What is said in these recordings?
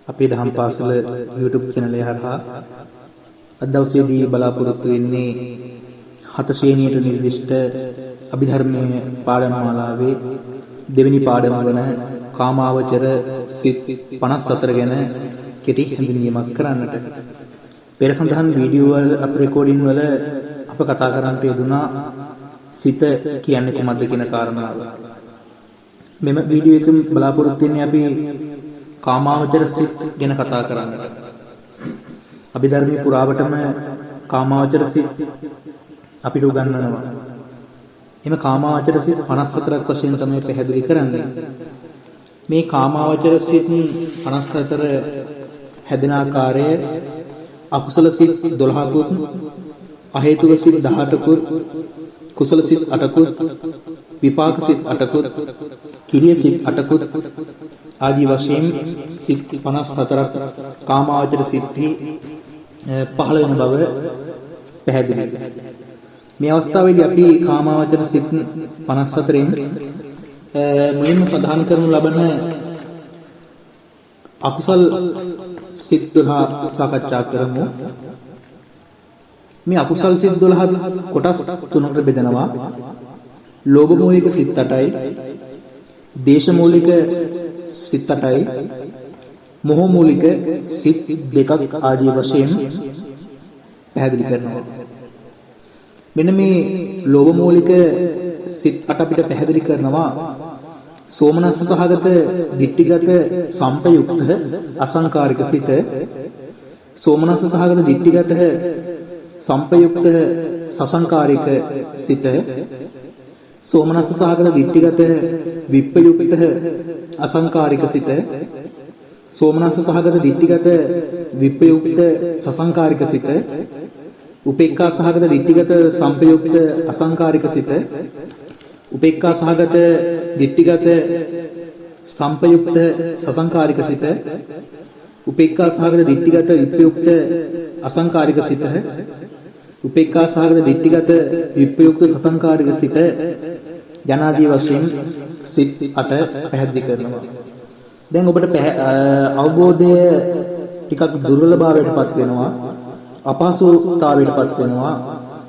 අපේ දහම් පාසල YouTube channel එක හරහා අද දවසේදී බලාපොරොත්තු වෙන්නේ 7 ශ්‍රේණියට නිර්දිෂ්ට අභිධර්මයේ පාඩම් මාලාවේ දෙවෙනි පාඩම වන කාමාවචර සිත් 54 ගැන කෙටි හැඳින්වීමක් කරන්නට. පෙර සඳහන් වීඩියෝ වල අප රෙකෝඩින් වල අප කතා කරන්නට යෙදුනා සිත කියන්නේ කොහොමද කියන කාරණාව. මෙම වීඩියෝ එකෙන් බලාපොරොත්තු වෙන්නේ අපි කාමාවචර සිත් ගැන කතා කරන්නට. අභිධර්මයේ පුරාවටම කාමාවචර සිත් අපිට උගන්වනවා. එimhe කාමාවචර සිත් 54ක් වශයෙන් තමයි පැහැදිලි කරන්නේ. මේ කාමාවචර සිත් 54 හැදෙන ආකාරය අකුසල සිත් 12කුත්, අහේතුක සිත් 18කුත්, කුසල සිත් 8කුත්, විපාක සිත් 8කුත්, කිරිය සිත් 8කුත් ආදී වශයෙන් සිත් 54ක් කාමාවචර සිත්හි පහළ වෙන බව පැහැදිලි. මේ අවස්ථාවේදී අපි කාමාවචර සිත් 54න් මුලින්ම ප්‍රධාන කරනු ලබන අකුසල් සිත් 12 සාකච්ඡා කරමු. මේ අකුසල් සිත් 12 කොටස් තුනකට බෙදෙනවා. ලෝභ මූලික සිත් 8යි, දේශ මූලික සිත් 8යි, මොහ මූලික සිත් 2ක් ආදී වශයෙන් පැහැදිලි කරනවා. මෙන්න මේ ලෝභ මූලික සිත් 8 අපිට පැහැදිලි කරනවා සෝමනස්ස සහගත ditthිගත සම්පයුක්ත අසංකාරික සිත, සෝමනස්ස සහගත ditthිගත සම්පයුක්ත සසංකාරික සිත, සෝමනස්ස සහගත ditthිගත විප්පයුක්ත අසංකාරික සිත, සෝමනස්ස සහගත ditthිගත විප්පයුක්ත සසංකාරික සිත, උපේක්ඛා සහගත ditthිගත සම්පයුක්ත අසංකාරික සිත, උපේක්ඛා සහගත ditthිගත සම්පයුක්ත සසංකාරික සිත, උපේක්ඛා සහගත ditthිගත විප්පයුක්ත අසංකාරික සිත, උපේක්ඛා සහගත ditthිගත විප්පයුක්ත සසංකාරික සිත යනාදී වශයෙන් සිත් 8 පැහැදිලි කරනවා. දැන් ඔබට අවබෝධය ටිකක් දුර්වලභාවයටපත් වෙනවා, අපහසුතාවයටපත් වෙනවා.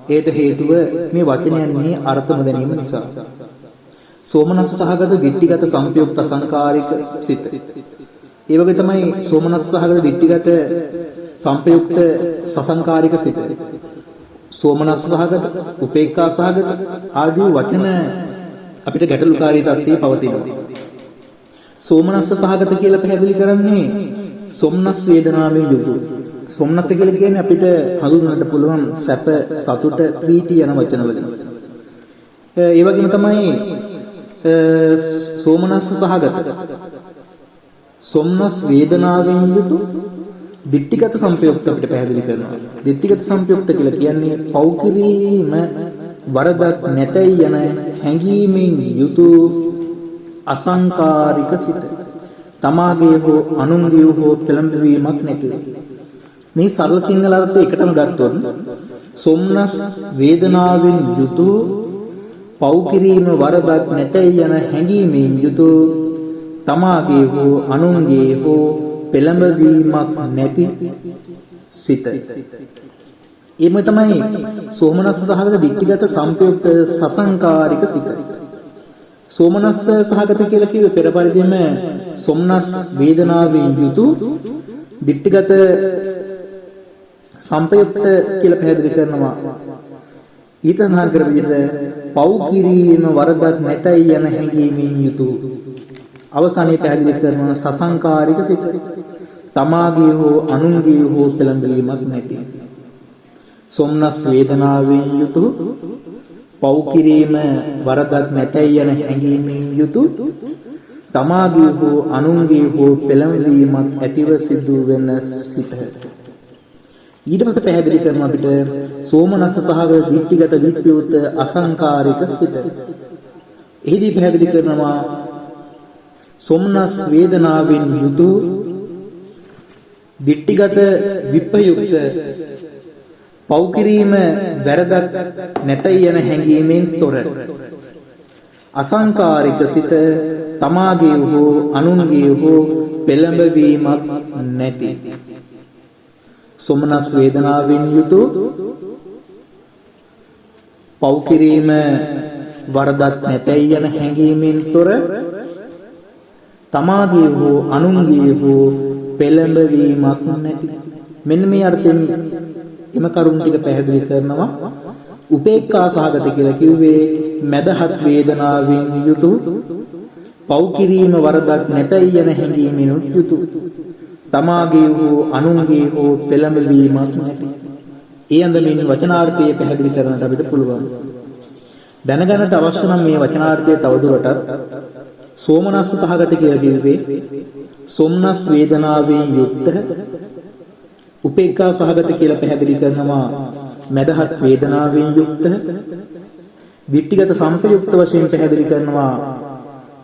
ඒට හේතුව මේ වචනයන්හි අර්ථම දැනීම නිසා. සෝමනස්ස සහගත ditthිගත සංපයුක්ත අසංකාරික සිත. ඒ වගේ තමයි සෝමනස්ස සහගත ditthිගත සංපයුක්ත සසංකාරික සිත. සෝමනස්ස සහගත, උපේක්ඛා සහගත ආදී වචන අපිට ගැටලුකාරී තත්ත්වයේ පවතිනවා. සෝමනස්ස සහගත කියලා පැහැදිලි කරන්නේ සොම්නස් වේදනාවෙන් යුතු. සොම්නස් කියලා කියන්නේ අපිට හඳුන්වන්නට පුළුවන් සැප, සතුට, ප්‍රීතිය යන වචන වලින්. ඒ වගේම තමයි සෝමනස්ස සහගත සොම්නස් වේදනාවෙන් යුතු ditthිගත සංපයුක්ත අපිට පැහැදිලි කරනවා. ditthිගත සංපයුක්ත කියලා කියන්නේ පව් කිරීම වරදක් නැතයි යන හැඟීමෙන් යුතු අසංකාරික සිත. තමාගේ හෝ අනුන්ගේ හෝ පෙළඹවීමක් නැතිව. මේ සරල සිංහල අර්ථය එකටම ගත්තොත් සොම්නස් වේදනාවෙන් යුතු පව් කිරීම වරදක් නැතයි යන හැඟීමෙන් යුතු තමාගේ හෝ අනුන්ගේ හෝ පෙළඹවීමක් නැති සිත. එimhe තමයි සෝමනස්ස සහගත ditthිගත සංපයුක්ත සසංකාරික සිත. සෝමනස්ස සහගත කියලා කිව්වේ පෙර පරිදිම සොම්නස් වේදනාවෙන් යුතු ditthිගත සංපයුක්ත කියලා පැහැදිලි කරනවා. ඊතනහා කර විදිහට පව් කිරීම වරදක් නැතයි යන හැඟීමෙන් යුතු. අවසානයේ පැහැදිලි කරනවා සසංකාරික සිත. තමාගේ හෝ අනුන්ගේ හෝ පෙළඹවීමක් නැති. සොම්නස් වේදනාවෙන් යුතු පව් කිරීම වරදක් නැතයි යන හැඟීමෙන් යුතු තමාගේ හෝ අනුන්ගේ හෝ පෙළඹවීමක් ඇතිව සිදු වෙන සිත. ඊට පස්සේ පැහැදිලි කරනවා අපිට සෝමනස්ස සහගත ditthිගත විප්පයුක්ත අසංකාරික සිත. එහිදී පැහැදිලි කරනවා සොම්නස් වේදනාවෙන් යුතු ditthිගත විප්පයුක්ත පව් කිරීම වැරදක් නැතයි යන හැඟීමෙන් තොර අසංකාරික සිත තමාගේ හෝ අනුන්ගේ හෝ පෙළඹවීමක් නැති සොමනස් වේදනාවෙන් යුතු පව් කිරීම වරදක් නැතයි යන හැඟීමෙන් තොර තමාගේ හෝ අනුන්ගේ හෝ පෙළඹවීමක් නැති. මෙන්න මේ අර්ථයෙන් එම කරුණ ටික පැහැදිලි කරනවා. උපේක්ඛා සහගත කියලා කිව්වේ මදහත් වේදනාවෙන් යුතු පව් කිරීම වරදක් නැතයි යන හැඟීමෙන් යුතු තමාගේ හෝ අනුන්ගේ හෝ පෙළඹවීමක් නැති. ඒ අන්දමින් වචනාර්ථය පැහැදිලි කරන්නට අපිට පුළුවන්. දැනගන්නට අවශ්‍ය නම් මේ වචනාර්ථය තවදුරටත් සෝමනස්ස සහගත කියලා කිව්වේ සොම්නස් වේදනාවෙන් යුක්ත උපේක්ඛා සහගත කියලා පැහැදිලි කරනවා මදහත් වේදනාවෙන් යුක්ත දිට්ඨිගත සංසයුක්ත වශයෙන් පැහැදිලි කරනවා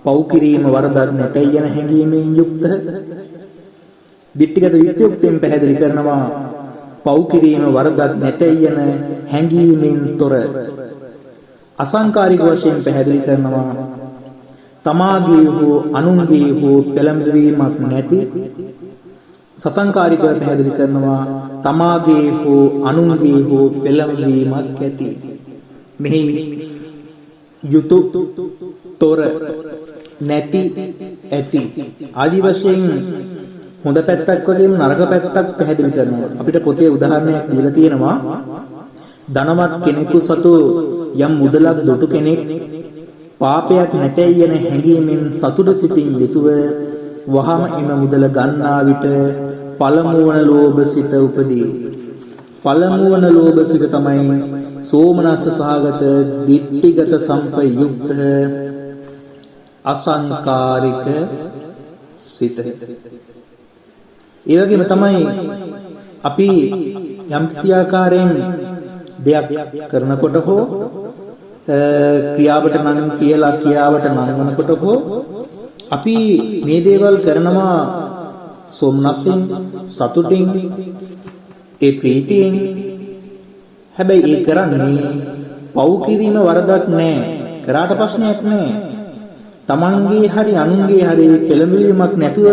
පව් කිරීම වරදක් නැතයි යන හැඟීමෙන් යුක්ත දිට්ඨිගත විප්‍රයුක්තයෙන් පැහැදිලි කරනවා පව් කිරීම වරදක් නැතයි යන හැඟීමෙන් තොර අසංකාරික වශයෙන් පැහැදිලි කරනවා තමාගේ හෝ අනුන්ගේ හෝ පෙළඹවීමක් නැති සසංකාරිකව පැහැදිලි කරනවා තමාගේ හෝ අනුන්ගේ හෝ පෙළඹවීමක් ඇති. මෙහි යුතු තොර නැති ඇති ආදි වශයෙන් හොඳ පැත්තක් වගේම නරක පැත්තක් පැහැදිලි කරනවා. අපිට පොතේ උදාහරණයක් දීලා තියෙනවා ධනවත් කෙනෙකු සතු යම් මුදලක් දුටු කෙනෙක් පාපයක් නැතයි යන හැඟීමෙන් සතුට සිතින් යුතුව වහම එම මුදල ගන්නා විට පළමු වන ලෝභ සිත උපදී. පළමු වන ලෝභ සිත තමයි සෝමනස්ස සහගත දිට්ඨිගත සංපයුක්ත අසංකාරික සිත. ඒ වගේම තමයි අපි යම් සියාකාරයෙන් දෙයක් කරනකොට හෝ ක්‍රියාවට නම් කියලා ක්‍රියාවට නංවනකොට හෝ අපි මේ දේවල් කරනවා සෝමනස්යෙන් සතුටින් ඒ ප්‍රීතියෙන්. හැබැයි ඒ කරන්නේ පව් කිරීම වරදක් නැහැ. කරාට ප්‍රශ්නයක් නැහැ. තමන්ගේ හරි අනුන්ගේ හරි පෙළඹවීමක් නැතුව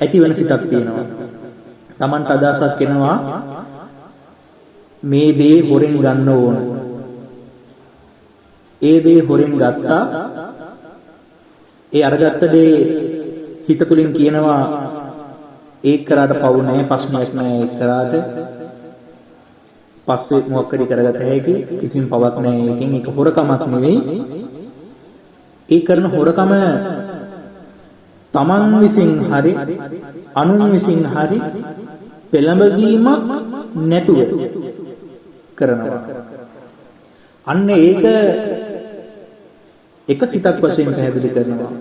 ඇති වෙන සිතක් තියෙනවා. තමන්ට අදහසක් එනවා මේ දේ හොරෙන් ගන්න ඕන. ඒ දේ හොරෙන් ගත්තා. ඒ අරගත්ත දේ හිත තුලින් කියනවා ඒක කරාට පව් නැහැ ප්‍රශ්නයක් නැහැ ඒක කරාට පස්සේ මොකක් හරි කරගත හැකි කිසිම පවක් නැහැ ඒකෙන් ඒක හොරකමක් නෙවෙයි. ඒ කරන හොරකම තමන් විසින් හරි අනුන් විසින් හරි පෙළඹවීමක් නැතුව කරනවා. අන්න ඒක එක සිතක් වශයෙන් පැහැදිලි කරනවා.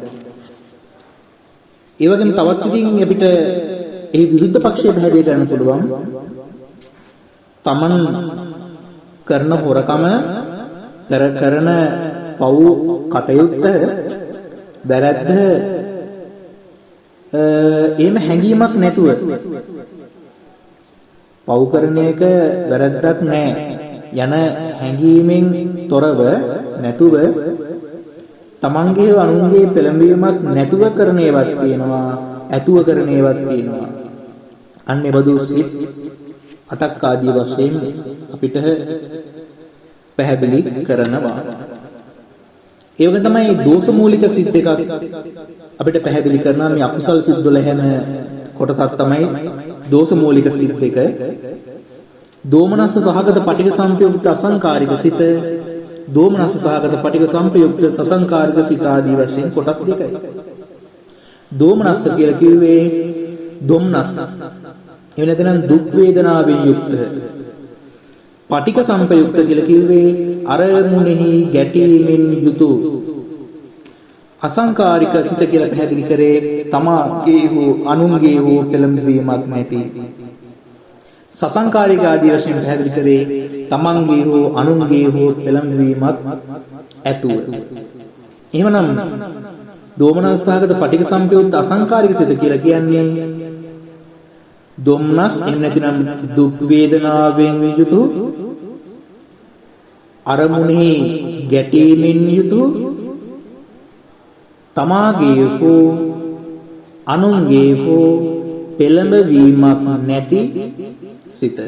ඒ වගේම තවත් ඉතින් අපිට ඒ විරුද්ධ පක්ෂය පැහැදිලි කරන්න පුළුවන්. තමන් කරන හොරකම කරන පව් කටයුත්ත වැරද්ද එහෙම හැඟීමක් නැතුව පව් කරන එක වැරද්දක් නෑ යන හැඟීමෙන් තොරව නැතුව තමන්ගේ අනුන්ගේ පෙළඹවීමක් නැතුව කරන ඒවාක් තියෙනවා ඇතුව කරන ඒවාක් තියෙනවා. අන්න ඒ බඳු සිත් 8ක් ආදී වශයෙන් අපිට පැහැදිලි කරනවා. ඒ වගේ තමයි දෝෂ මූලික සිත් එකක් අපිට පැහැදිලි කරනවා. මේ අකුසල් සිත් 12ම කොටසක් තමයි දෝෂ මූලික සිත් එක. දෝමනස්ස සහගත පටිඝ සංපයුක්ත අසංකාරික සිත, දෝමනස්ස සහගත පටිඝ සංපයුක්ත සසංකාරික සිත ආදී වශයෙන් කොටස් දෙකයි. දෝමනස්ස කියලා කිව්වේ දොම්නස්. එහෙම නැත්නම් දුක් වේදනාවෙන් යුක්ත. පටිඝ සංපයුක්ත කියලා කිව්වේ අරමුණෙහි ගැටීමෙන් යුතු. අසංකාරික සිත කියලා පැහැදිලි කරේ තමාගේ හෝ අනුන්ගේ හෝ පෙළඹවීමක් නැති. සසංකාරික ආදී වශයෙන් පැහැදිලි කරේ තමන්ගේ හෝ අනුන්ගේ හෝ පෙළඹවීමක් ඇතුව. එහෙමනම් දෝමනස්සහගත පටිඝ සංපයුක්ත අසංකාරික සිත කියලා කියන්නේ දොම්නස් එහෙම නැතිනම් දුක් වේදනාවෙන් යුතු අරමුණෙහි ගැටීමෙන් යුතු තමාගේ හෝ අනුන්ගේ හෝ පෙළඹවීමක් නැති සිත.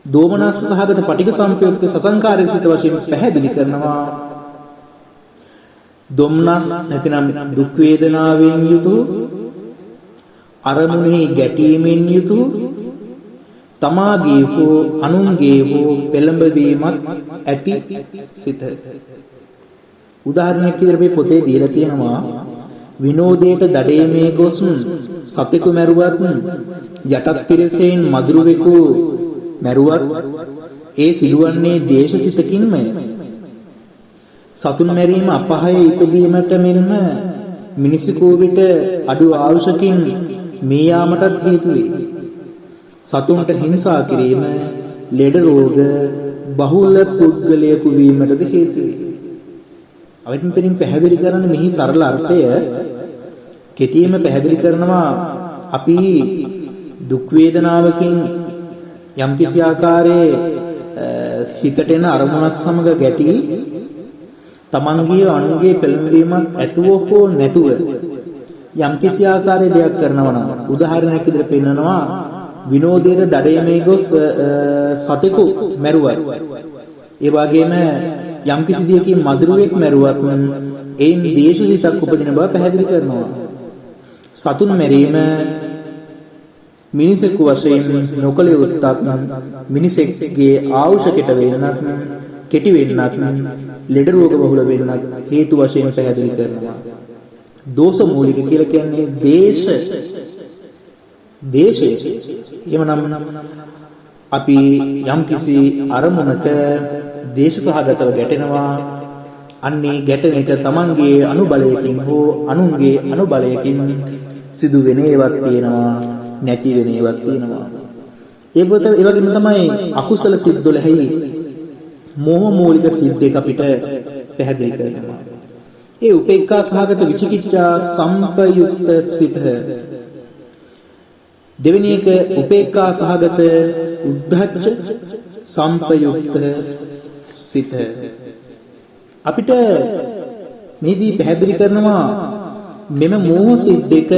දෝමනස් සහගත පටිඝ සම්පයුක්ත සසංකාරික සිත වශයෙන් පැහැදිලි කරනවා. දොම්නස් නැතිනම් දුක් වේදනාවෙන් යුතු අරමුණෙහි ගැටීමෙන් යුතු තමාගේ හෝ අනුන්ගේ හෝ පෙළඹවීමක් ඇති සිත. උදාහරණයක් විදිහට මේ පොතේ දීලා තියෙනවා විනෝදයට දඩේමේ ගොස් සතෙකු මැරුවත් යටත් පිරසෙන් මදුරුවෙකු මැරුවත් ඒ සිදුවන්නේ දේශසිතකින්මය. සතුන් මැරීම අපහාය ඉපදීමට මෙන්ම මිනිසෙකු විට අඩු ආයුෂකින් මේ යාමටත් හේතු වේ. සතුන්ට හිංසා කිරීම ලෙඩ රෝග බහුල පුද්ගලයෙකු වීමටද හේතු වේ. අපිට මෙතනින් පැහැදිලි කරන්න මෙහි සරල අර්ථය කෙටියෙන්ම පැහැදිලි කරනවා අපි දුක් වේදනාවකින් යම්කිසි ආකාරයේ හිතට එන අරමුණක් සමග ගැටි තමන්ගේ අනුන්ගේ පෙළඹවීමක් ඇතුව හෝ නැතුව යම්කිසි ආකාරයේ දෙයක් කරනවා නම් උදාහරණයක් විදිහට පෙන්නනවා විනෝදයේ දඩයමේ ගොස් සතෙකු මැරුවත් ඒ වගේම යම්කිසි දෙයකින් මදුරුවෙක් මැරුවත් ඒන් දේශසිතක් උපදින බව පැහැදිලි කරනවා. සතුන් මැරීම මිනිසෙකු වශයෙන් නොකළ යුත්තක් මිනිසෙක්ගේ ආයුෂ කෙටි වෙන්නත් ලෙඩ රෝග බහුල වෙන්නත් හේතු වශයෙන් පැහැදිලි කරනවා. දෝෂ මූලික කියලා කියන්නේ දේශය. එවනම් අපි යම්කිසි අරමුණක දේශ සහගතව ගැටෙනවා. අන්නේ ගැටෙන එක තමන්ගේ අනුබලයකින් හෝ අනුන්ගේ අනුබලයකින් සිදු වෙන ඒවාක් තියෙනවා නැති වෙන ඒවාක් තියෙනවා. ඒ වගේම තමයි අකුසල සිත් 12යි මෝහ මූලික සිත් දෙක අපිට පැහැදිලි කරනවා. ඒ උපේක්ඛා සහගත විචිකිච්ඡා සම්පයුක්ත සිත. දෙවෙනි එක උපේක්ඛා සහගත උද්ධච්ච සම්පයුක්ත සිත. අපිට මේදී පැහැදිලි කරනවා මෙම මෝහ සිත් දෙක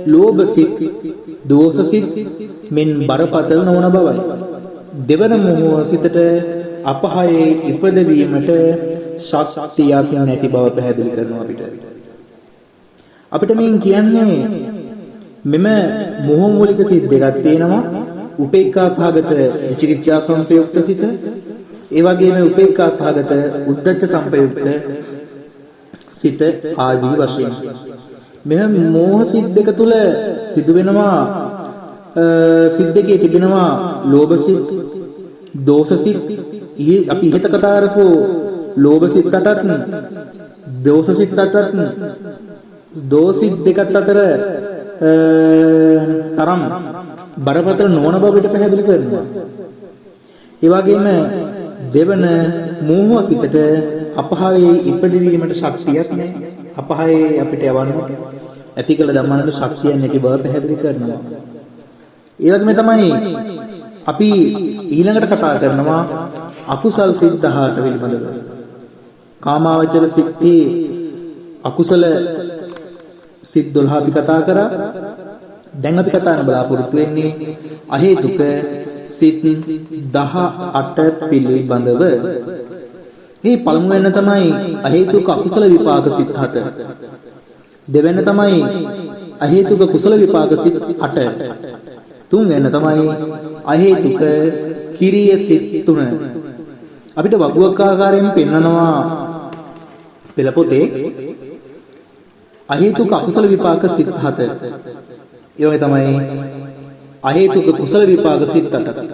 ලෝභ සිත්, දෝෂ සිත් මෙන් බරපතල නොවන බවයි. දෙවන මෝහ සිතට අපහයේ ඉපදවීමට ශක්තියක් නැති බව පැහැදිලි කරනවා අපිට මේන් කියන්නේ මෙම මෝහ මූලික සිත් දෙකක් තියෙනවා. උපේක්ඛා සහගත විචිකිච්ඡා සංපයුක්ත සිත, ඒ වගේම උපේක්ඛා සහගත උද්ධච්ච සංපයුක්ත සිත ආදී වශයෙන්. මෙම මෝහ සිත් දෙක තුල සිදුවෙනවා සිත් දෙකේ තිබෙනවා ලෝභ සිත්, දෝෂ සිත්. අපි ඉහත කතා කරපු ලෝභ සිත් අටත් දෝෂ සිත් අටත් දෝෂ සිත් දෙකත් අතර තරම් බරපතල නොවන බව පිට පැහැදිලි කරනවා. ඒ වගේම දෙවන මෝහ සිතට අපහායේ ඉපදවීමට ශක්තියක් නැහැ. අපහායේ අපිට යවන්න ඇති කළ දමන්නට ශක්තියක් නැති බව පැහැදිලි කරනවා. ඒ වගේම තමයි අපි ඊළඟට කතා කරනවා අකුසල් සිත් 18 පිළිබඳව. කාමාවචර සිත්හි අකුසල සිත් 12 අපි කතා කරා. දැන් අපි කතා කරන බලාපොරොත්තු වෙන්නේ අහේතුක සිත් 18 පිළිබඳව. මේ පළමුවෙන්න තමයි අහේතුක අකුසල විපාක සිත් 7. දෙවෙන්න තමයි අහේතුක කුසල විපාක සිත් 8. තුන්වෙන්න තමයි අහේතුක කිරිය සිත් 3. අපිට වගුවක් ආකාරයෙන් පෙන්වනවා පෙළ පොතේ අහේතුක අකුසල විපාක සිත් 7. ඒ වගේ තමයි අහේතුක කුසල විපාක සිත් 8.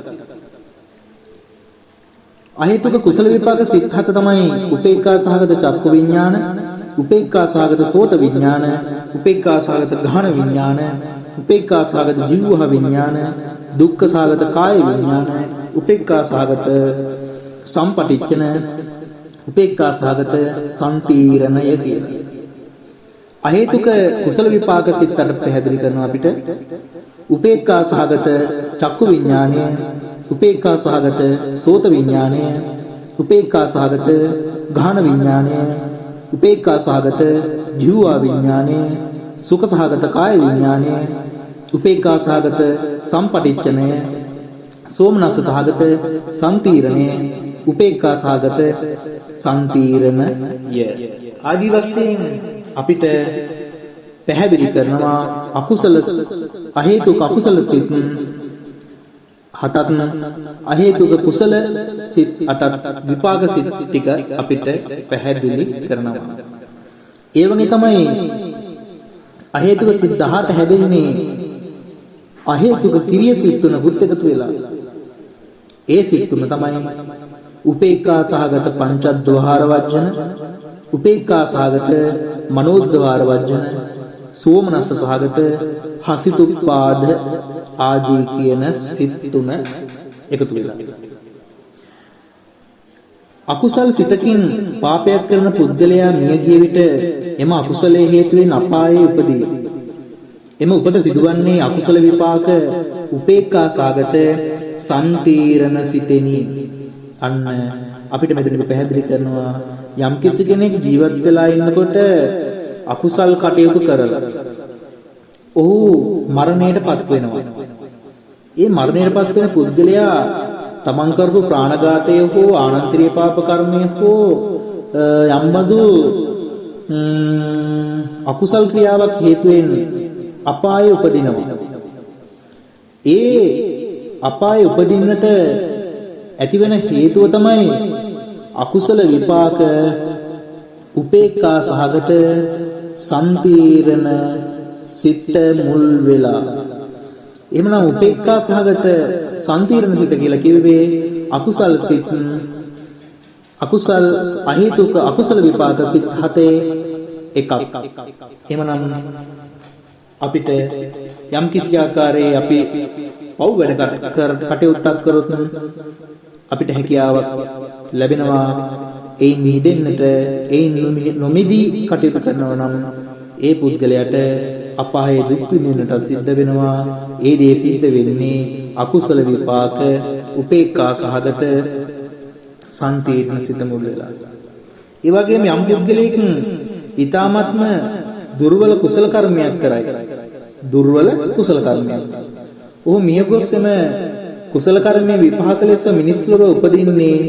අහේතුක කුසල විපාක සිත් 7 තමයි උපේක්ඛා සහගත චක්කු විඥාන, උපේක්ඛා සහගත සෝත විඥාන, උපේක්ඛා සහගත ගාහන විඥාන, උපේක්ඛා සහගත ජීවහ විඥාන, දුක්ඛ සහගත කාය විඥාන, උපේක්ඛා සහගත සම්පටිච්ඡන, උපේක්ඛා සහගත සම්පීරණය කියලා. අහේතුක කුසල විපාක සිත් 8 පැහැදිලි කරනවා අපිට. උපේක්ඛා සහගත චක්කු විඥානය, උපේක්ඛා සහගත සෝත විඥානය, උපේක්ඛා සහගත ගාහන විඥානය, උපේක්ඛා සහගත ජීව විඥානය, සුඛ සහගත කාය විඥානය, උපේක්ඛා සහගත සම්පටිච්ඡනය, සෝමනස්ස සහගත සම්තීරණය, උපේක්ඛා සහගත සම්තීරණය ආදි වශයෙන් අපිට පැහැදිලි කරනවා අකුසල අහේතුක අකුසල සිත් හතක් අහේතුක කුසල සිත් අටක් විපාක සිත් ටික අපිට පැහැදිලි කරනවා. ඒ වගේ තමයි අහේතුක සිත් 18 හැදෙන්නේ අහේතුක කිරිය සිත් තුන බුත් එකතු වෙලා. ඒ සිත් තුන තමයි උපේක්ඛා සහගත පංචද්වාර වජ්ජන, උපේක්ඛා සහගත මනෝද්වාර වජ්ජන, සෝමනස්ස සහගත හසිතුප්පාද ආදී කියන සිත් තුන එකතු වෙලා. අකුසල් සිතකින් පාපයක් කරන පුද්ගලයා මිය ගිය විට එම අකුසලයේ හේතුවෙන් අපායේ උපදී. එම උපත සිදුවන්නේ අකුසල විපාක උපේක්ඛා සාගත සම්තීරණ සිතෙනි. අන්න අපිට මෙතනදී පැහැදිලි කරනවා යම් කෙනෙක් ජීවත් වෙලා ඉන්නකොට අකුසල් කටයුතු කරලා ඔහු මරණයටපත් වෙනවා. ඒ මරණයටපත් වෙන පුද්ගලයා තමන් කරපු ප්‍රාණඝාතය හෝ ආනන්තරීය පාප කර්මය හෝ යම්බදු අකුසල් ක්‍රියාවක් හේතුවෙන් අපායේ උපදිනවා. ඒ අපායේ උපදින්නට ඇතිවන හේතුව තමයි අකුසල විපාක උපේක්ඛා සහගත සම්තීරණ සිත මුල් වෙලා. එහෙමනම් උපේක්ඛා සහගත සම්තීරණ සිත කියලා කිව්වේ අකුසල් සිත් අකුසල් අහේතුක අකුසල විපාක සිත් හතේ එකක්. එහෙමනම් අපිට යම් කිසි ආකාරයේ අපි පව් වැඩ කටයුත්තක් කරොත් අපිට හැකියාවක් ලැබෙනවා ඒ නිදෙන්නට ඒ නොමිදී කටයුතු කරනවා නම් ඒ පුද්ගලයාට අපායේ දුක් විඳින්නට සිද්ධ වෙනවා. ඒ දේ සිද්ධ වෙන්නේ අකුසල විපාක උපේක්ඛා සහගත සම්තීර්ණ සිත මුල් වෙලා. ඒ වගේම යම් පුද්ගලයෙක් ඊ타ත්ම දුර්වල කුසල කර්මයක් කරයි. දුර්වල කුසල කර්මයක්. ඔහු මියගොස්සම කුසල කර්මයේ විපාක ලෙස මිනිස් ලොව උපදින්නේ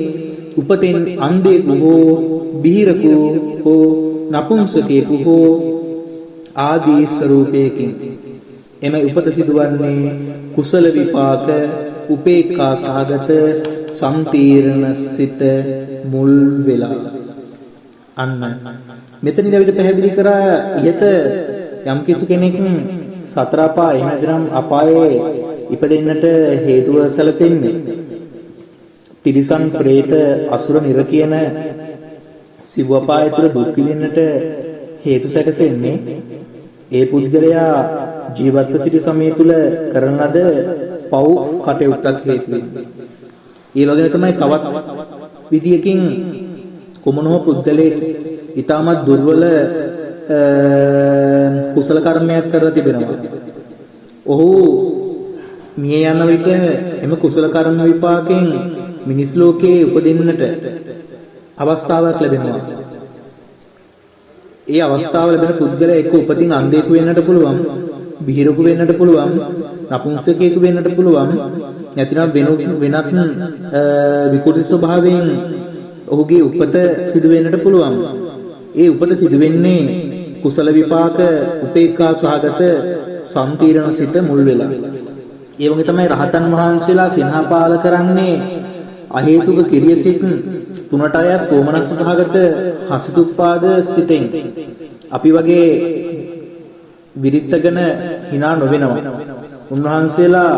උපතෙන් අන්ධයෙකු හෝ බිහිරකු හෝ නපුංසකයෙකු හෝ ආදී ස්වરૂපයකින්. එම උපත සිදුවන්නේ කුසල විපාක උපේක්ඛා සහගත සම්තීර්ණ සිත මුල් වෙලා. අන්න මෙතනදී අපිට පැහැදිලි කරා ඉහත යම් කිසි කෙනෙක් සතර අපාය එහෙනම් අපායේ ඉපදෙන්නට හේතුව සැලසෙන්නේ තිරිසන් പ്രേත අසුර නිර කියන සිව් අපාය තුල දුක් විඳින්නට හේතු සැකසෙන්නේ ඒ පුද්ගලයා ජීවත්ව සිටි සමය තුල කරන ලද පව් කටයුත්තක් හේතු වෙන්නේ. ඒ වගේ තමයි තවත් විදියකින් කොමනෝ පුද්ගලයෙක් ඊටමත් දුර්වල කුසල කර්මයක් කරලා තිබෙනවා. ඔහු මිය යන විට එම කුසල කර්ම විපාකයෙන් මිනිස් ලෝකයේ උපදින්නට අවස්ථාවක් ලැබෙනවා. ඒ අවස්ථාව ලැබෙන පුද්ගලයා එක්ක උපතින් අන්ධයෙකු වෙන්නට පුළුවන්, බිහිරකු වෙන්නට පුළුවන්, නපුංසකයෙකු වෙන්නට පුළුවන්, නැතිනම් වෙනත් විකෘති ස්වභාවයෙන් ඔහුගේ උපත සිදු වෙන්නට පුළුවන්. ඒ උපත සිදු වෙන්නේ කුසල විපාක උපේක්ඛා සහගත සම්පීර්ණ සිත මුල් වෙලා. ඒ වගේ තමයි රහතන් වහන්සේලා සිනහපාල කරන්නේ අහේතුක කිරිය සිත් තුනට අය සෝමනස්ස සහගත හසිතුප්පාද සිතෙන්. අපි වගේ විරිත්තගෙන hina නොවෙනවා. උන්වහන්සේලා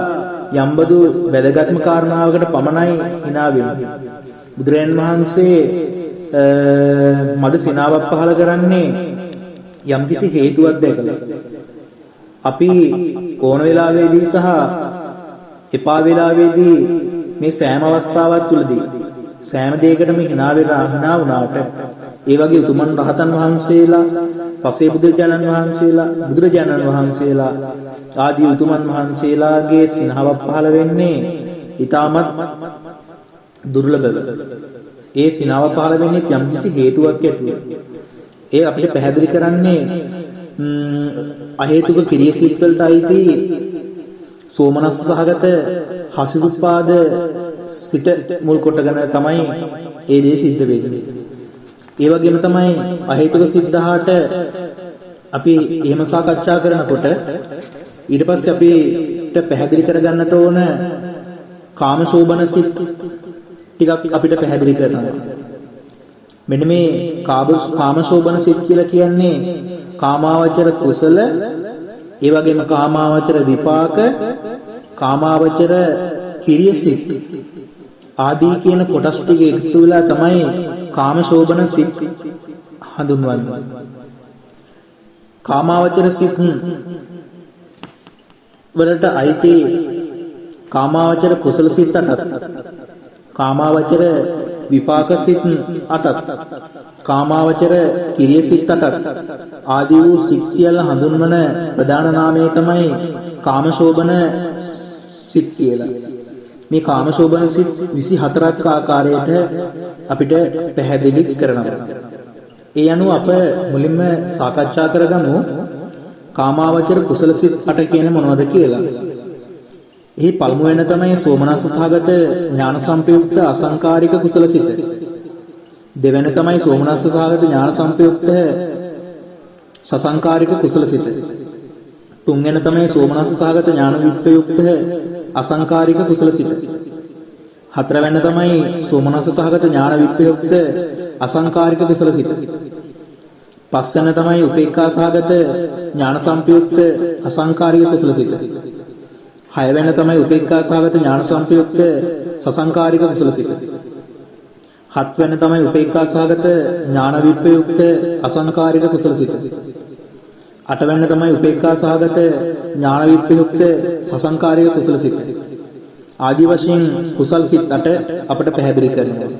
යම්බදු වැදගත්ම කාරණාවකට පමණයි hina වෙන්නේ. බුදුරයන් වහන්සේ මද සිනාවක් පහල කරන්නේ යම්කිසි හේතුවක් දැකලා. අපි ඕන වෙලාවෙදී සහ එපා වෙලාවෙදී මේ සෑම අවස්ථාවක් තුලදී සෑම දෙයකටම hina වුණාට ඒ වගේ උතුමන් රහතන් වහන්සේලා, පසේ බුදුරජාණන් වහන්සේලා ආදී උතුමන් වහන්සේලාගේ සිනහවක් පහළ වෙන්නේ ඊටමත් දුර්ලභව. ඒ සිනාව පහළ වෙන්නේ යම්කිසි හේතුවක් ඇතුව. ඒ අපිට පැහැදිලි කරන්නේ අහේතුක කිරිය සිත් වලට අයිති සෝමනස්ස සහගත හසිරුපාද සිත මුල් කොටගෙන තමයි ඒ දේ සිද්ධ වෙන්නේ. ඒ වගේම තමයි අහේතුක සිත් 18 අපි එහෙම සාකච්ඡා කරනකොට ඊට පස්සේ අපිට පැහැදිලි කරගන්නට ඕන කාමශෝභන සිත් ටිකක් අපිට පැහැදිලි කරනවා. මෙන්න මේ කාමශෝභන සිත් කියලා කියන්නේ කාමාවචර කුසල, ඒ වගේම කාමාවචර විපාක, කාමාවචර කිරිය සිත් ආදී කියන කොටස් ටික එකතු වෙලා තමයි කාමශෝභන සිත් හඳුන්වන්නේ. කාමාවචර සිත් වලට අයිති කාමාවචර කුසල සිත් 8ක්, කාමාවචර විපාක සිත් 8ක්, කාමාවචර කිරිය සිත් 8ක් ආදී වූ සිත් සියල්ල හඳුන්වන ප්‍රධාන නාමය තමයි කාමශෝභන සිත් කියලා. මේ කාමශෝභන සිත් 24ක් ආකාරයට අපිට පැහැදිලි කරනවා. ඒ අනුව අප මුලින්ම සාකච්ඡා කරගමු කාමාවචර කුසල සිත් 8 කියන්නේ මොනවද කියලා. එහි පළමු වෙන තමයි සෝමනස්ස සහගත ඥාන සම්පයුක්ත අසංකාරික කුසල සිත. දෙවෙනි තමයි සෝමනස්ස සහගත ඥාන සම්පයුක්ත සසංකාරික කුසල සිත. තුන්වෙනි තමයි සෝමනස්ස සහගත ඥාන විප්‍රයුක්ත අසංකාරික කුසල සිත. හතරවෙනි තමයි සෝමනස්ස සහගත ඥාන විප්‍රයුක්ත අසංකාරික කුසල සිත. පස්වෙනි තමයි උපේක්ඛා සහගත ඥාන සම්පයුක්ත අසංකාරික කුසල සිත. හයවෙනි තමයි උපේක්ඛා සහගත ඥාන සම්පයුක්ත සසංකාරික කුසල සිත. හත්වෙනි තමයි උපේක්ඛා සහගත ඥාන විප්‍රයුක්ත අසංකාරික කුසල සිත. අටවෙනි තමයි උපේක්ඛා සහගත ඥාන විප්‍රයුක්ත සසංකාරික කුසල සිත. ආදි වශයෙන් කුසල් සිත් 8 අපට පැහැදිලි කරනවා.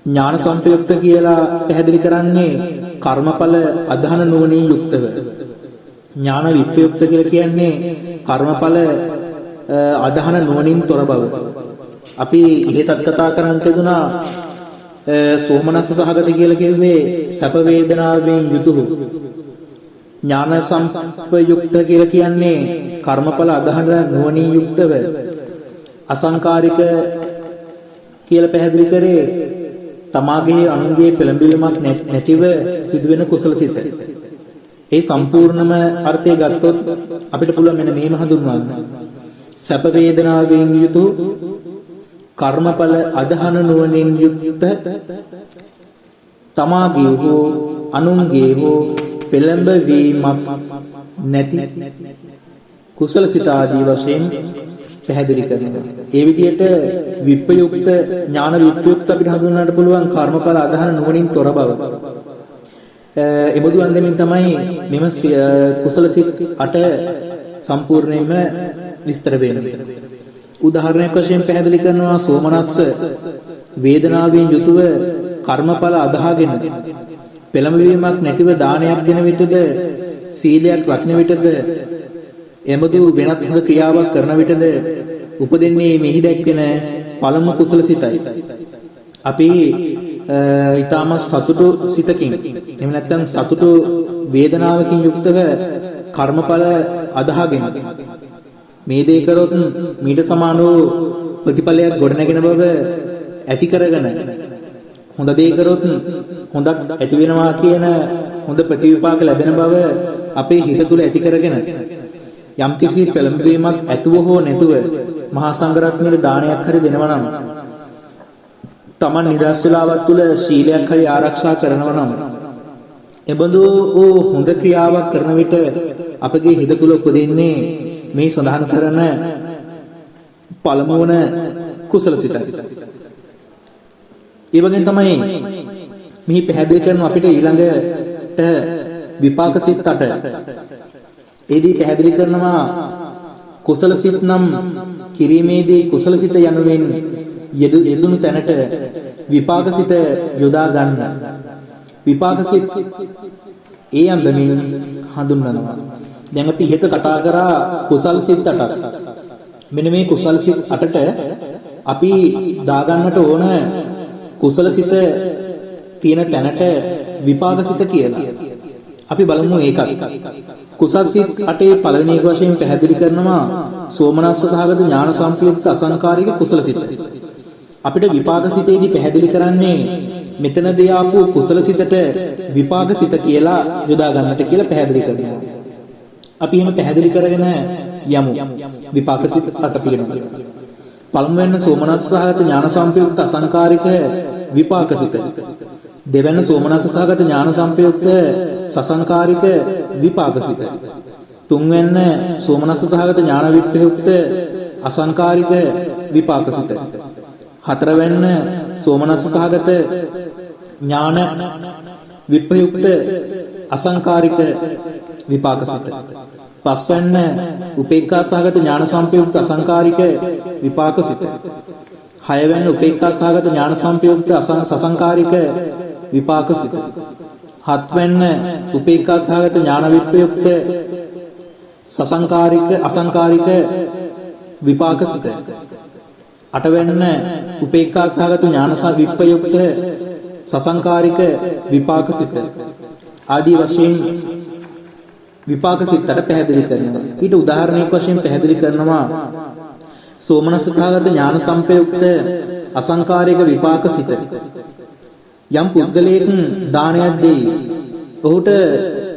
ඥාන සම්පයුක්ත කියලා පැහැදිලි කරන්නේ කර්මඵල අධහන නුවණින් යුක්තව. ඥාන විප්‍රයුක්ත කියලා කියන්නේ කර්මඵල අධහන නුවණින් තොර බව. අපි ඉහෙතත් කතා කරන්න තිබුණා සෝමනස්ස සහගත කියලා කිව්වේ සැප වේදනාවෙන් යුතුව. ඥාන සම්පයුක්ත කියලා කියන්නේ කර්මඵල අධහන නුවණින් යුක්තව. අසංකාරික කියලා පැහැදිලි කරේ තමාගේ අනුන්ගේ පෙළඹිලමක් නැතිව සිදුවෙන කුසල සිත. ඒ සම්පූර්ණම අර්ථය ගත්තොත් අපිට පුළුවන් මෙන්න මේම හඳුන්වන්න. සැප වේදනාවෙන් යුතු කර්මඵල අධහන නුවණින් යුක්ත තමාගේ හෝ අනුන්ගේ හෝ පෙළඹවීමක් නැති කුසල සිත ආදී වශයෙන් පැහැදිලි කරනවා. ඒ විදිහට විප්‍රයුක්ත ඥාන විප්‍රයුක්ත අපිට හඳුන්වන්නට පුළුවන් කර්මඵල අධහන නුවණින් තොර බව. එබඳු අන්දමින් තමයි මෙම කුසල සිත් 8 සම්පූර්ණයෙන්ම විස්තර වෙන්නේ. උදාහරණයක් වශයෙන් පැහැදිලි කරනවා සෝමනස්ස වේදනාවෙන් යුතුව කර්මඵල අදහාගෙන පෙළඹවීමක් නැතිව දානයක් දෙන විටද සීලයක් රැකෙන විටද එමදු වෙනත් හොඳ ක්‍රියාවක් කරන විටද උපදින්නේ මෙහි දැක්වෙන පළමු කුසල සිතයි. අපි ඊටම සතුටු සිතකින් එහෙම නැත්නම් සතුටු වේදනාවකින් යුක්තව කර්මඵල අදහාගෙන මේ දේ කරොත් මීට සමාන වූ ප්‍රතිඵලයක් ගොඩනැගෙන බව ඇති කරගෙන හොඳ දේ කරොත් හොඳක් ඇති වෙනවා කියන හොඳ ප්‍රතිවිපාක ලැබෙන බව අපේ හිත තුළ ඇති කරගෙන යම්කිසි පෙළඹවීමක් ඇතුව හෝ නැතුව මහා සංඝරත්නයේ දානයක් හරි දෙනවා නම් තමන් නිදහස් වෙලාවක් තුළ සීලයක් හරි ආරක්ෂා කරනවා නම් එබඳු හොඳ ක්‍රියාවක් කරන විට අපගේ හිත තුළ උපදින්නේ මේ සඳහන් කරන පළමු වන කුසල සිතයි. ඒ වගේම තමයි මෙහි පැහැදිලි කරන අපිට ඊළඟට විපාක සිත් 8. ඒදී පැහැදිලි කරනවා කුසල සිත් නම් කිරීමේදී කුසල සිත යනුවෙන් යෙදුණු තැනට විපාක සිත යොදා ගන්න. විපාක සිත් ඒ අන්දමින් හඳුන්වනවා. දැන් අපි හෙට කතා කරා කුසල් සිත් 8ක්. මෙන්න මේ කුසල් සිත් 8ට අපි දාගන්නට ඕන කුසල සිත තියෙන තැනට විපාක සිත කියලා. අපි බලමු ඒකත්. කුසල් සිත් 8 පළවෙනි එක වශයෙන් පැහැදිලි කරනවා සෝමනස්ස සහගත ඥාන සම්ප්‍රයුක්ත අසංකාරික කුසල සිත. අපිට විපාක සිතේදී පැහැදිලි කරන්නේ මෙතනදී ආපු කුසල සිතට විපාක සිත කියලා යොදා ගන්නට කියලා පැහැදිලි කරනවා. අපි එහෙම පැහැදිලි කරගෙන යමු. විපාක සිත 8 පිළිබඳව. පළමුවෙන් සෝමනස්ස සහගත ඥාන සම්ප්‍රයුක්ත අසංකාරික විපාක සිත. දෙවැන්න සෝමනස්ස සහගත ඥාන සම්ප්‍රයුක්ත සසංකාරික විපාක සිත. තුන්වැන්න සෝමනස්ස සහගත ඥාන විප්‍රයුක්ත අසංකාරික විපාක සිත. හතරවැන්න සෝමනස්ස සහගත ඥාන විප්‍රයුක්ත අසංකාරික විපාක සිත. පස්වැන්න උපේක්ඛා සහගත ඥාන සම්ප්‍රයුක්ත අසංකාරික විපාක සිත. හයවැන්න උපේක්ඛා සහගත ඥාන සම්ප්‍රයුක්ත සසංකාරික විපාක සිත. හත්වැන්න උපේක්ඛා සහගත ඥාන විප්‍රයුක්ත සසංකාරික අසංකාරික විපාක සිත. අටවැන්න උපේක්ඛා සහගත ඥාන විප්‍රයුක්ත සසංකාරික විපාක සිත. ආදී වශයෙන් විපාක සිතට පැහැදිලි කරනවා. ඊට උදාහරණයක් වශයෙන් පැහැදිලි කරනවා සෝමනස්ස සහගත ඥාන සම්ප්‍රයුක්ත අසංකාරික විපාක සිත. යම් පුද්ගලයෙක් දානයක් දෙයි. ඔහුට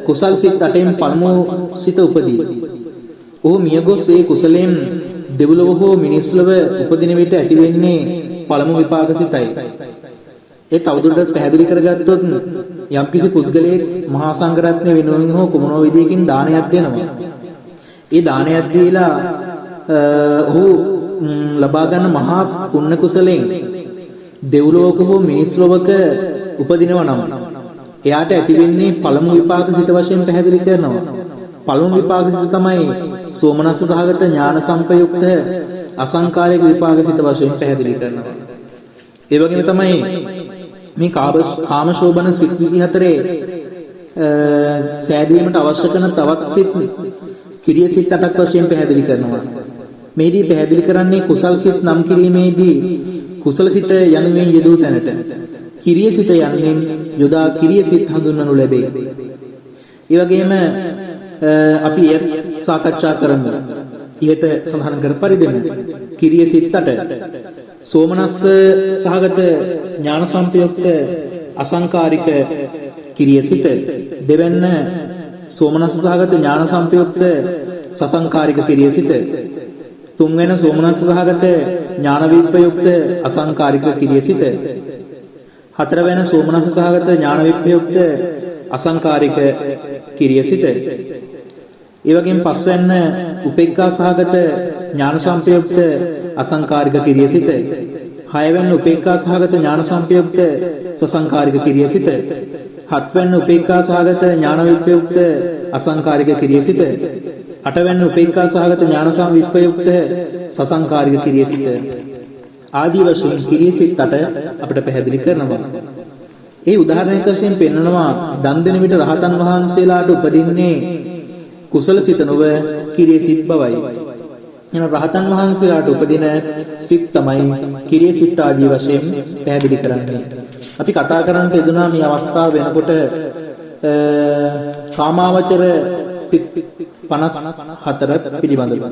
කුසල් සිත් 8න් පළමු සිත උපදී. ඔහු මියගොස් ඒ කුසලයෙන් දෙව්ලොව හෝ මිනිස් ලොව උපදින විට ඇති වෙන්නේ පළමු විපාක සිතයි. ඒ තවදුරටත් පැහැදිලි කරගත්තොත් යම්කිසි පුද්ගලයෙක් මහා සංඝරත්නය වෙනුවෙන් හෝ කුමන විදියකින් දානයක් දෙනවා. ඒ දානයක් දීලා ඔහු ලබා ගන්න මහා පුණ්‍ය කුසලයෙන් දෙව්ලොවක හෝ මිනිස් ලොවක උපදිනවා නම් එයාට ඇති වෙන්නේ පළමු විපාක සිත වශයෙන් පැහැදිලි කරනවා. පළමු විපාක සිත තමයි සෝමනස්ස සහගත ඥාන සම්ප්‍රයුක්ත අසංකාරික විපාක සිත වශයෙන් පැහැදිලි කරනවා. ඒ වගේම තමයි මේ කාමශෝභන සිත් 24 සෑදීමට අවශ්‍ය කරන තවත් සිත් කිරිය සිත් 8ක් වශයෙන් පැහැදිලි කරනවා. මේදී පැහැදිලි කරන්නේ කුසල් සිත් නම් කිරීමේදී කුසල සිත යනුවෙන් යෙදූ තැනට කිරිය සිත යනුවෙන් යොදා කිරිය සිත් හඳුන්වනු ලැබේ. ඒ වගේම අපි එය සාකච්ඡා කරමු. ඊට සඳහන් කර පරිදිම කිරිය සිත් 8 සෝමනස්ස සහගත ඥාන සම්ප්‍රයුක්ත අසංකාරික කිරිය සිත. දෙවැන්න සෝමනස්ස සහගත ඥාන සම්ප්‍රයුක්ත සසංකාරික කිරිය සිත. තුන්වැන්න සෝමනස්ස සහගත ඥාන විප්‍රයුක්ත අසංකාරික කිරිය සිත. හතරවැන්න සෝමනස්ස සහගත ඥාන විප්‍රයුක්ත අසංකාරික කිරිය සිත. ඒ වගේම පස්වැන්න උපේක්ඛා සහගත ඥාන සම්ප්‍රයුක්ත අසංකාරික කිරිය සිත. හයවැන්න උපේක්ඛා සහගත ඥාන සම්ප්‍රයුක්ත සසංකාරික කිරිය සිත. හත්වැන්න උපේක්ඛා සහගත ඥාන විප්‍රයුක්ත අසංකාරික කිරිය සිත. අටවැන්න උපේක්ඛා සහගත ඥාන සම්විප්‍රයුක්ත සසංකාරික කිරිය සිත. ආදී වශයෙන් කිරිය සිත් 8 අපිට පැහැදිලි කරනවා. ඒ උදාහරණයක් වශයෙන් පෙන්වනවා දන් දෙන විට රහතන් වහන්සේලාට උපදින්නේ කුසල සිත නොව කිරිය සිත් බවයි. එන රහතන් වහන්සේලාට උපදින සිත් තමයි කිරිය සිත් ආදී වශයෙන් පැහැදිලි කරන්නේ. අපි කතා කරන්න යෙදුනා මේ අවස්ථාව වෙනකොට කාමාවචර සිත් 54 පිළිබඳව.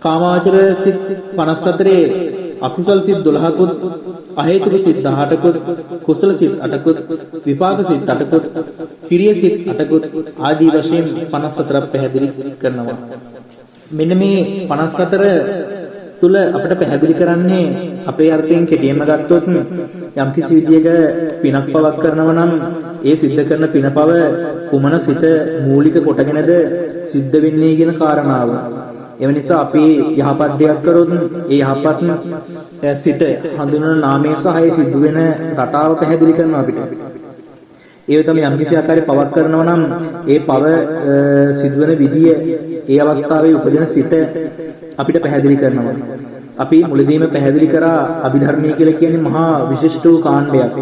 කාමාවචර සිත් 54 අකුසල් සිත් 12කුත් අහේතුක සිත් 18කුත් කුසල සිත් 8කුත් විපාක සිත් 8කුත් කිරිය සිත් 8කුත් ආදී වශයෙන් 54ක් පැහැදිලි කරනවා. මෙන්න මේ 54 තුල අපිට පැහැදිලි කරන්නේ අපේ අර්ථයෙන් කෙටියෙන්ම ගත්තොත් යම් කිසි විදියක පිනක් පවක් කරනවා නම් ඒ සිද්ධ කරන පිනපව කුමන සිත මූලික කොටගෙනද සිද්ධ වෙන්නේ කියන කාරණාව. ඒ නිසා අපි යහපත් දෙයක් කරොත් ඒ යහපත් සිත හඳුනන නාමය සහ ඒ සිද්ධ වෙන රටාව පැහැදිලි කරනවා අපිට. ඒ තමයි යම් කිසි ආකාරයක පවක් කරනවා නම් ඒ පව සිදුවන විදිය ඒ අවස්ථාවේ උපදින සිත අපිට පැහැදිලි කරනවා. අපි මුලදීම පැහැදිලි කරා අභිධර්මයේ කියලා කියන්නේ මහා විශිෂ්ට වූ කාණ්ඩයක්.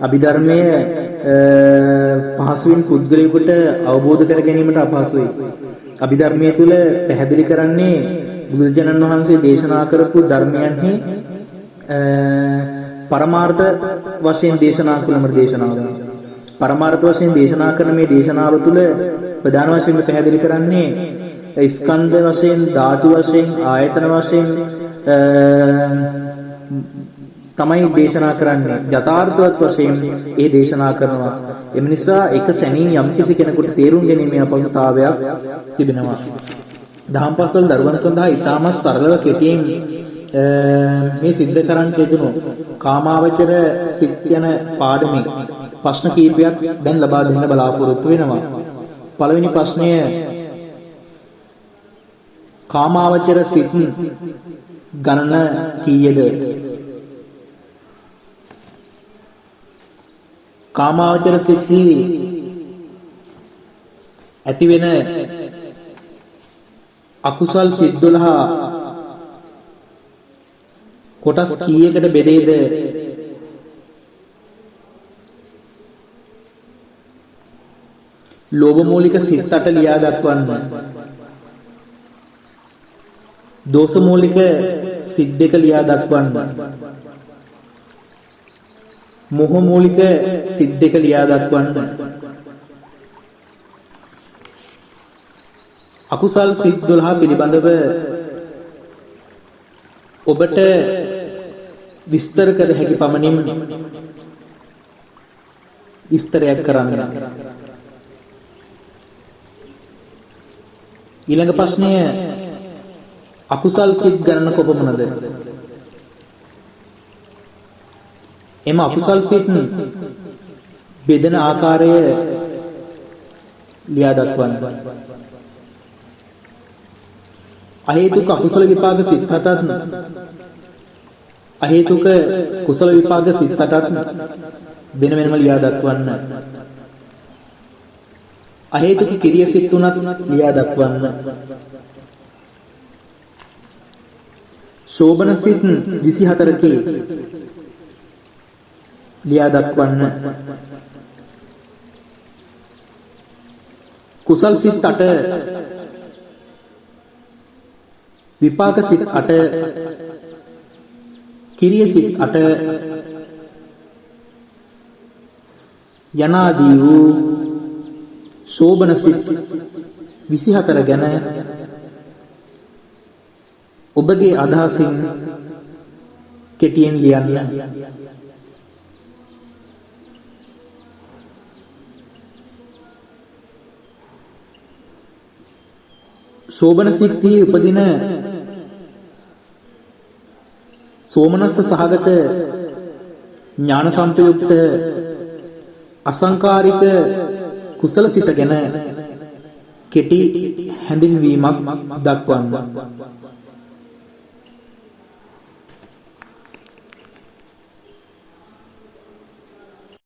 අභිධර්මයේ පහසුවෙන් පුද්ගලයෙකුට අවබෝධ කර ගැනීමට අපහසුයි. අභිධර්මයේ තුල පැහැදිලි කරන්නේ බුදුරජාණන් වහන්සේ දේශනා කරපු ධර්මයන්හි පරමාර්ථ වශයෙන් දේශනා කළම දේශනාව. පරමාර්ථ වශයෙන් දේශනා කරන මේ දේශනාව තුළ ප්‍රධාන වශයෙන් පැහැදිලි කරන්නේ ස්කන්ධ වශයෙන්, ධාතු වශයෙන්, ආයතන වශයෙන් තමයි දේශනා කරන්නේ. යථාර්ථවත් වශයෙන් ඒ දේශනා කරනවා. එම නිසා එක සැනින් යම්කිසි කෙනෙකුට තේරුම් ගැනීමේ අපහසුතාවයක් තිබෙනවා. දහම් පාසල් දරුවන් සඳහා ඉතාමත් සරලව කෙටියෙන් මේ සිද්ධ කරන්න යෙදුණු කාමාවචර සිත් යන පාඩමේ ප්‍රශ්න කීපයක් දැන් ලබා දෙන්න බලාපොරොත්තු වෙනවා. පළවෙනි ප්‍රශ්නය කාමාවචර සිත් ගණන කීයද? කාමාවචර සිත්හි ඇති වෙන අකුසල් සිත් 12 කොටස් කීයකට බෙදේද? ලෝභ මූලික සිත් 8 ලියා දක්වන්න. දෝෂ මූලික සිත් 2 ලියා දක්වන්න. මොහ මූලික සිත් 2 ලියා දක්වන්න. අකුසල් සිත් 12 පිළිබඳව ඔබට විස්තර කර හැකි පමණින් විස්තරයක් කරන්න. ඊළඟ ප්‍රශ්නය අකුසල් සිත් ගණන කොපමණද? එම අකුසල් සිත් බෙදෙන ආකාරය ලියා දක්වන්න. අහේතුක අකුසල විපාක සිත් 7ත් අහේතුක කුසල විපාක සිත් 8ත් වෙන වෙනම ලියා දක්වන්න. අහේතුක කිරිය සිත් 3ත් ලියා දක්වන්න. शोभन सित 24 लिया दක්වන්න. कुशल सित 8 विपाक सित 8 किरिय सित 8 යනාදී වූ शोभन සිත් 24 ගැන ඔබගේ අදහසින් කෙටියෙන් ලියන්න. शोभन සිත්හි උපදින සෝමනස්ස සහගත ඥාන සම්පයුක්ත අසංකාරික කුසල සිත ගැන කෙටි හැඳින්වීමක් දක්වන්න.